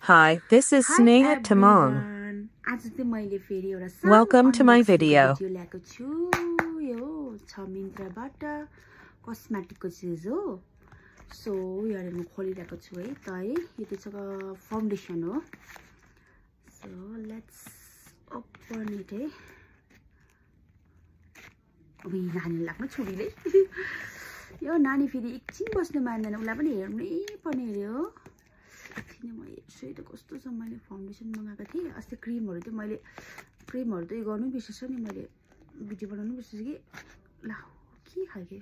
Hi, this is Hi Sneha Tamang. everyone. आज चाहिँ मैले फेरि एउटा सानो Welcome to my video. Video ल्याएको छु। यो छ मिन्त्राबाट कस्मेटिकको चीज हो। सो यहाँ म खोलिरहेको छु है त है। यो चाहिँ फाउन्डेसन हो। सो लेट्स ओपन इट है। अबि नानी लाग्न छोरीले। यो नानी फेरि एकछिन बस्नु मान्दैन, उलाई पनि हेर्नै पर्ने रे हो। किन म यसै त कस्तो छ, मैले फाउन्डेसन मगाएको थिएँ अस्ति। क्रिमहरु त मैले क्रिमहरु त यो गर्नु बिर्सेछु नि, मैले भिडियो बनाउनु बिर्सेछु कि। ला के खालके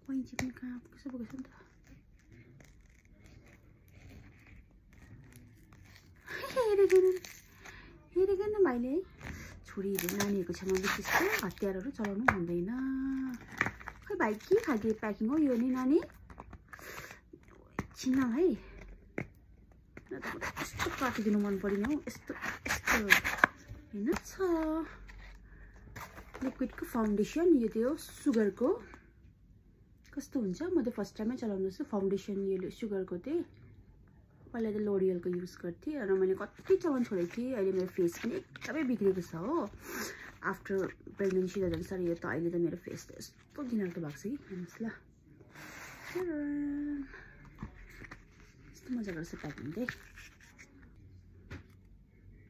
पैँची पनि कहाँ कसो बोकेछ नि त। हेरेको न भाइले है, छोरीहरु नानीहरुको छेउमा बेसी यस्तो हतियारहरु चलाउनु भन्दैन। खै भाइ के खालके प्याकिङ हो यो नि नानी। एकछिन है, यस्तो काटिदिनु मन पर्दैन हौ। यस्तो यस्तो हैन छ लिक्विडको फाउन्डेसन। यो त्यो सुगरको कस्तो हुन्छ, म त फर्स्ट टाइमै चलाउँदैछु फाउन्डेसन। यो सुगरको चाहिँ पहिला त लोरियलको युज गर्थेँ र मैले कति चलाउन छोडेको थिएँ। अहिले मेरो फेस पनि एकदमै बिग्रेको छ हो। आफ्टर प्रेग्नेन्सी त झन् साह्रै। यो त अहिले त मेरो फेस त यस्तो घिनलाग्दो भएको छ कि। हेर्नुहोस् ल, यस्तो मजा गर्छ प्याकिङ चाहिँ।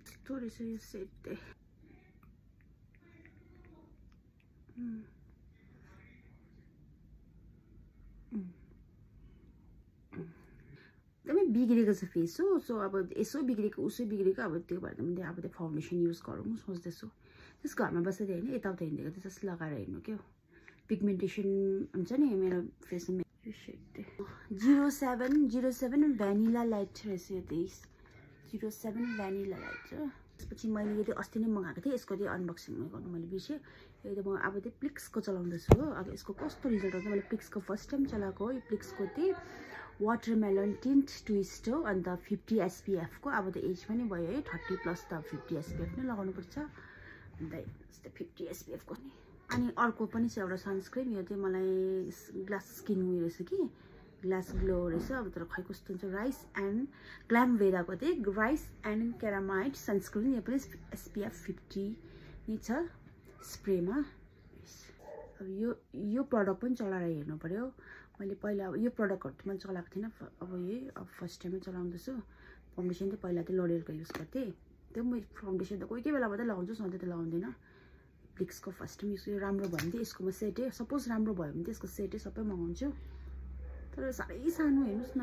यस्तो रहेछ यो सेट चाहिँ। एकदमै बिग्रेको छ फेस हो। सो अब यसो बिग्रेको उसो बिग्रेको, अब त्यो भएर मैले अब त्यो फाउन्डेसन युज गरौँ सोच्दैछु। जस घरमा बसेर होइन, यताउता हिँडेको त जस्ट लगाएर हिँड्नु क्या। पिगमेन्टेसन हुन्छ नि मेरो फेसमा। यो सेट 07 भ्यानिला लाइट रहेछ यो चाहिँ। 07 भ्यानिला लाइट हो। त्यसपछि मैले यो अस्ति नै मगाएको थिएँ। यसको चाहिँ अनबक्सिङ गर्नु मैले बिर्सेँ। यो त म अब चाहिँ प्लिक्सको चलाउँदैछु हो। अब यसको कस्तो रिजल्ट आउँछ, मैले प्लिक्सको फर्स्ट टाइम चलाएको हो। यो प्लिक्सको चाहिँ वाटरमेलन टिन्ट ट्विस्ट हो। अन्त 50 SPF को। अब त एज पनि भयो है, 30+ त 50 SPF नै लगाउनु पर्छ। अन्त यस्तो 50 SPF को नि। अनि अर्को पनि छ एउटा सनस्क्रिन। यो चाहिँ मलाई ग्लास स्किन उयो रहेछ कि, ग्लास ग्लो रहेछ। अब तर खै कस्तो हुन्छ। राइस एन्ड ग्ल्याम वेदाको चाहिँ राइस एन्ड क्यारामाइड सनस्क्रिन। यो पनि SPF 50 नै छ स्प्रेमा। अब यो प्रडक्ट पनि चलाएर हेर्नु पर्यो। मैले पहिला यो प्रडक्टहरु मैले चलाएको थिइनँ। अब यही अब फर्स्ट टाइमै चलाउँदैछु। फाउन्डेसन चाहिँ पहिला चाहिँ लोरियलको युज गर्थेँ। त्यो म फाउन्डेसन त कोही बेला मात्रै लगाउँछु, सधैँ त लगाउँदैन। प्लिक्सको फर्स्ट टाइम युज राम्रो भयो भने चाहिँ यसको म सेटै, सपोज राम्रो भयो भने चाहिँ यसको सेटै सबै मगाउँछु। तर साह्रै सानो हेर्नुहोस् न।